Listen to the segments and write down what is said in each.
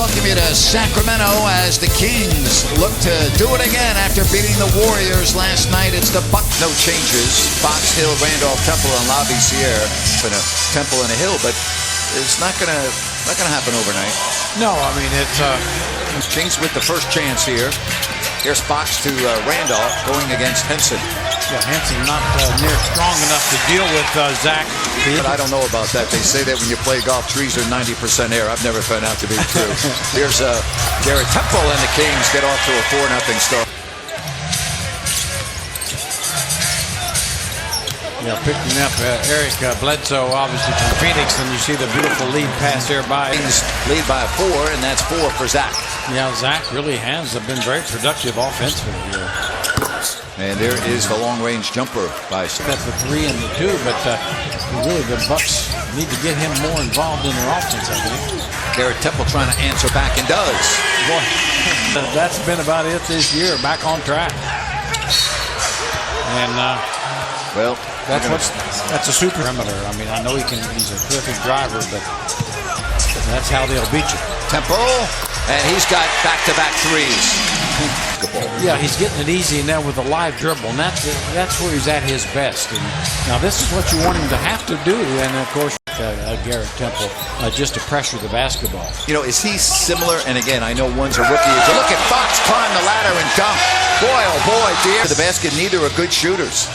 welcome you to Sacramento as the Kings look to do it again after beating the Warriors last night. It's the Bucks. No changes. Fox, Hill, Randolph, Temple, and Labissiere. A Temple and a Hill, but it's not gonna happen overnight. No, I mean it's Kings with the first chance here. Here's Fox to Randolph going against Henson. Yeah, Henson not near strong enough to deal with Zach. But I don't know about that. They say that when you play golf, trees are 90% air. I've never found out to be true. Here's Garrett Temple, and the Kings get off to a 4-0 start. Yeah, picking up Eric Bledsoe, obviously from Phoenix, and you see the beautiful lead pass there by. Kings lead by 4, and that's 4 for Zach. Yeah, Zach really has been very productive offensively here. And there is the long-range jumper by. That's the 3 and the 2, but really the Bucks need to get him more involved in their offense, I think. Garrett Temple trying to answer back and does. Boy, that's been about it this year. Back on track. And well, that's a super perimeter. I mean, I know he's a terrific driver, but that's how they'll beat you. Temple, and he's got back-to-back threes. Yeah, he's getting it easy now with a live dribble, and that's where he's at his best. And now this is what you want him to have to do, and of course Garrett Temple just to pressure the basketball. You know, is he similar? And again, I know one's a rookie. Look at Fox climb the ladder and dunk. Boy, oh boy, dear. The basket, neither are good shooters.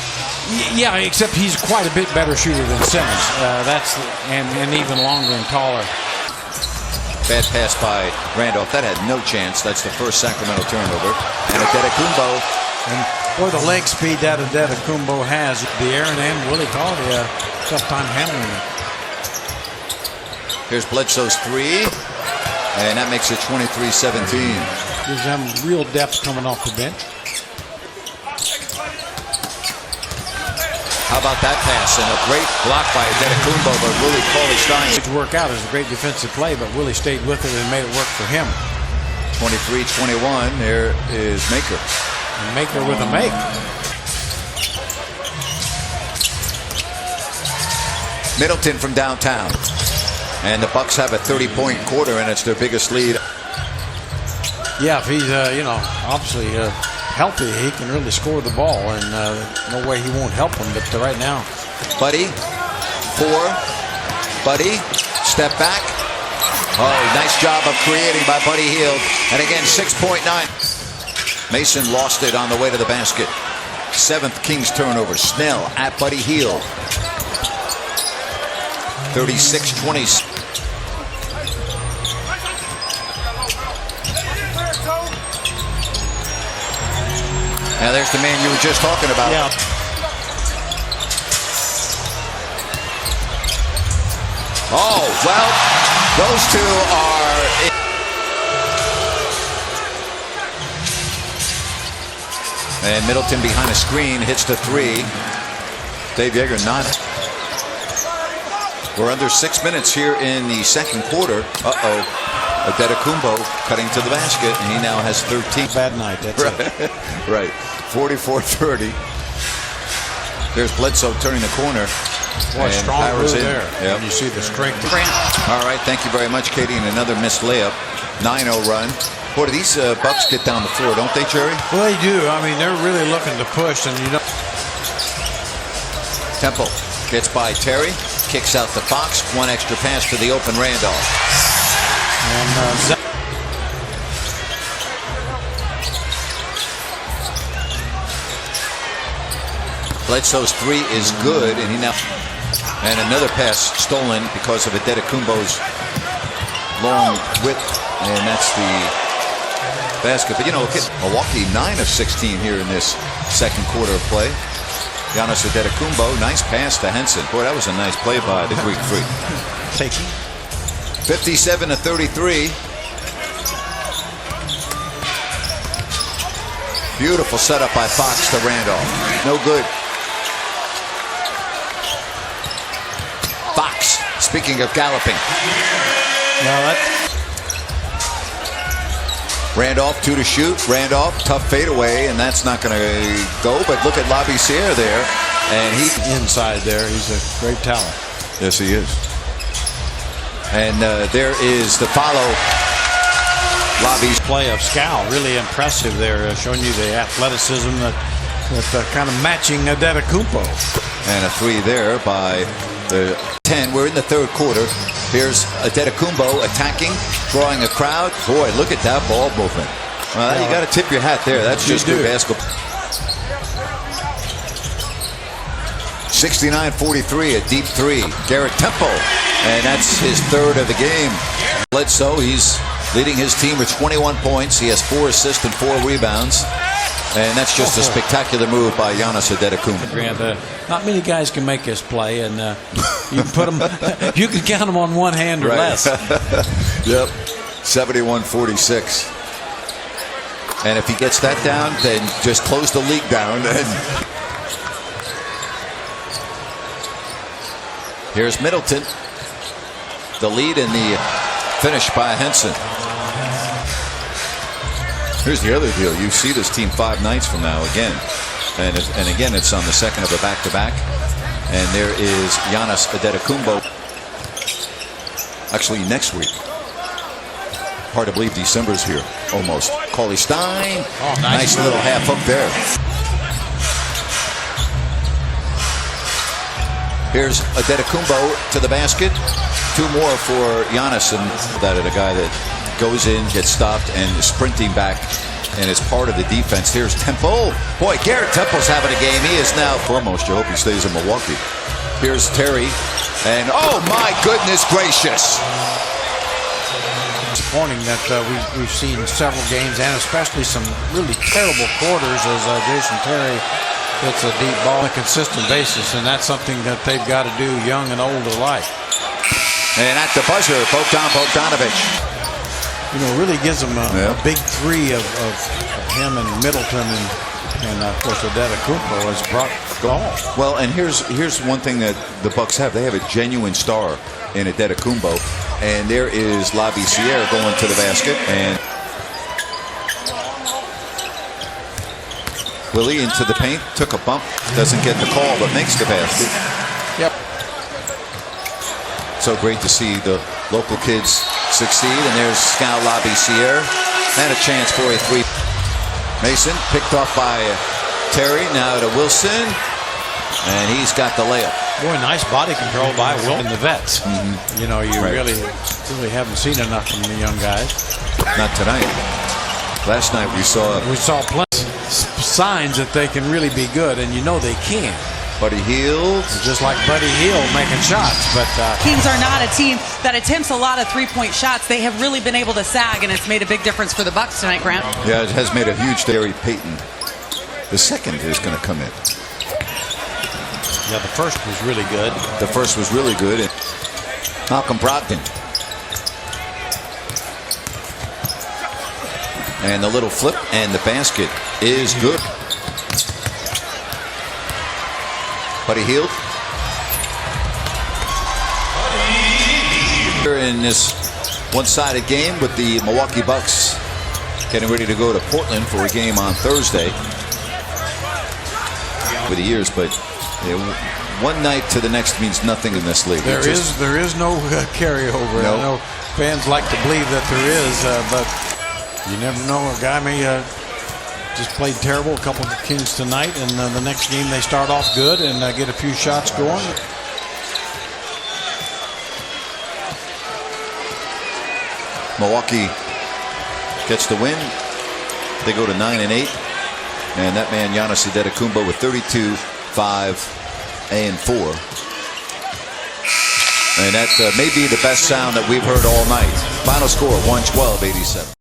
Yeah, except he's quite a bit better shooter than Simmons. And even longer and taller. Bad pass by Randolph. That had no chance. That's the first Sacramento turnover. And Adetokounmpo. And boy, the leg speed that Adetokounmpo has. The Aaron and Willie Cauley tough time handling it. Here's Bledsoe's 3. And that makes it 23-17. Gives them real depth coming off the bench. How about that pass? And a great block by Adetokounmpo, but Willie Cauley-Stein. To work out is a great defensive play, but Willie stayed with it and made it work for him. 23-21. There is Maker. And Maker with a make. Middleton from downtown. And the Bucks have a 30-point quarter, and it's their biggest lead. Yeah, if he's, obviously healthy, he can really score the ball, and no way he won't help him. But right now, Buddy, 4. Buddy, step back. Oh, nice job of creating by Buddy Hield. And again, 6.9. Mason lost it on the way to the basket. 7th Kings turnover. Snell at Buddy Hield. 36-20. Now there's the man you were just talking about. Yeah. Oh, well, those two are... And Middleton behind a screen hits the 3. Dave Yeager not. We're under 6 minutes here in the second quarter. Adetokounmpo cutting to the basket, and he now has 13. Bad night, that's it. Right. 44-30. There's Bledsoe turning the corner. Boy, strong move there. Yep. And you see the strength. All right, thank you very much, Katie. And another missed layup. 9-0 run. Boy, do these Bucks get down the floor, don't they, Jerry? Well, they do. I mean, they're really looking to push, and Temple gets by Terry, kicks out to Fox. One extra pass to the open Randolph. And Bledsoe's 3 is good, and and another pass stolen because of Adetokounmpo's long width, and that's the basket. But Milwaukee 9 of 16 here in this second quarter of play. Giannis Adetokounmpo, nice pass to Henson. Boy, that was a nice play by the Greek Freak. taking 57-33. Beautiful setup by Fox to Randolph. No good. Fox, speaking of galloping. Randolph, 2 to shoot. Randolph, tough fadeaway, and that's not going to go. But look at Labissiere there, and he inside there. He's a great talent. Yes, he is. And there is the follow Lobbies. Play of Scal, really impressive there, showing you the athleticism that kind of matching Adetokounmpo. And a 3 there by the 10. We're in the third quarter. Here's Adetokounmpo attacking, drawing a crowd. Boy, look at that ball movement. Well, you got to tip your hat there. That's just good basketball. 69-43, a deep 3. Garrett Temple, and that's his third of the game. Bledsoe, he's leading his team with 21 points. He has 4 assists and 4 rebounds. And that's just a spectacular move by Giannis Adetokounmpo. Not many guys can make this play, and you can put them. You can count them on one hand or less. Yep, 71-46. And if he gets that down, then just close the league down. Here's Middleton. The lead and the finish by Henson. Here's the other deal. You see this team 5 nights from now again. And again, it's on the second of a back-to-back. And there is Giannis Adetokounmpo. Actually, next week. Hard to believe December's here. Almost. Cauley Stein. Oh, nice little half up there. Here's Adetokounmpo to the basket. 2 more for Giannis, and that is a guy that goes in, gets stopped, and is sprinting back, and is part of the defense. Here's Temple. Boy, Garrett Temple's having a game. He is now foremost. You hope he stays in Milwaukee. Here's Terry, and oh my goodness gracious. Disappointing that we've seen several games, and especially some really terrible quarters as Jason Terry hits a deep ball on a consistent basis, and that's something that they've got to do, young and old alike. And at the buzzer, Bogdanovich. You know, really gives them a big 3 of him and Middleton, and of course Adetokounmpo has brought goal. Well, and here's one thing that the Bucks have. They have a genuine star in Adetokounmpo, and there is Labissiere going to the basket, and Willie into the paint, took a bump, doesn't get the call, but makes the basket. Yep. So great to see the local kids succeed, and there's Scal Labissiere, and a chance for a 3. Mason picked off by Terry, now to Wilson, and he's got the layup. Boy, nice body control by Wilson, the vets. You know, you really haven't seen enough from the young guys. Not tonight. Last night we saw plenty signs that they can really be good, and you know they can. Buddy Hield. Just like Buddy Hield making shots. But Kings are not a team that attempts a lot of 3-point shots. They have really been able to sag, and it's made a big difference for the Bucks tonight, Grant. Yeah, it has made a huge Gary Payton. The second is going to come in. Yeah, the first was really good. The first was really good. And Malcolm Brogdon. And the little flip and the basket is good. Buddy Hield. In this one-sided game with the Milwaukee Bucks getting ready to go to Portland for a game on Thursday. Over the years, but one night to the next means nothing in this league. There is no carryover. No. I know fans like to believe that there is, but you never know. A guy may just played terrible a couple of Kings tonight, and the next game they start off good and get a few shots going. Milwaukee gets the win. They go to 9-8, and that man Giannis Adetokounmpo with 32, 5, and 4. And that may be the best sound that we've heard all night. Final score 112-87.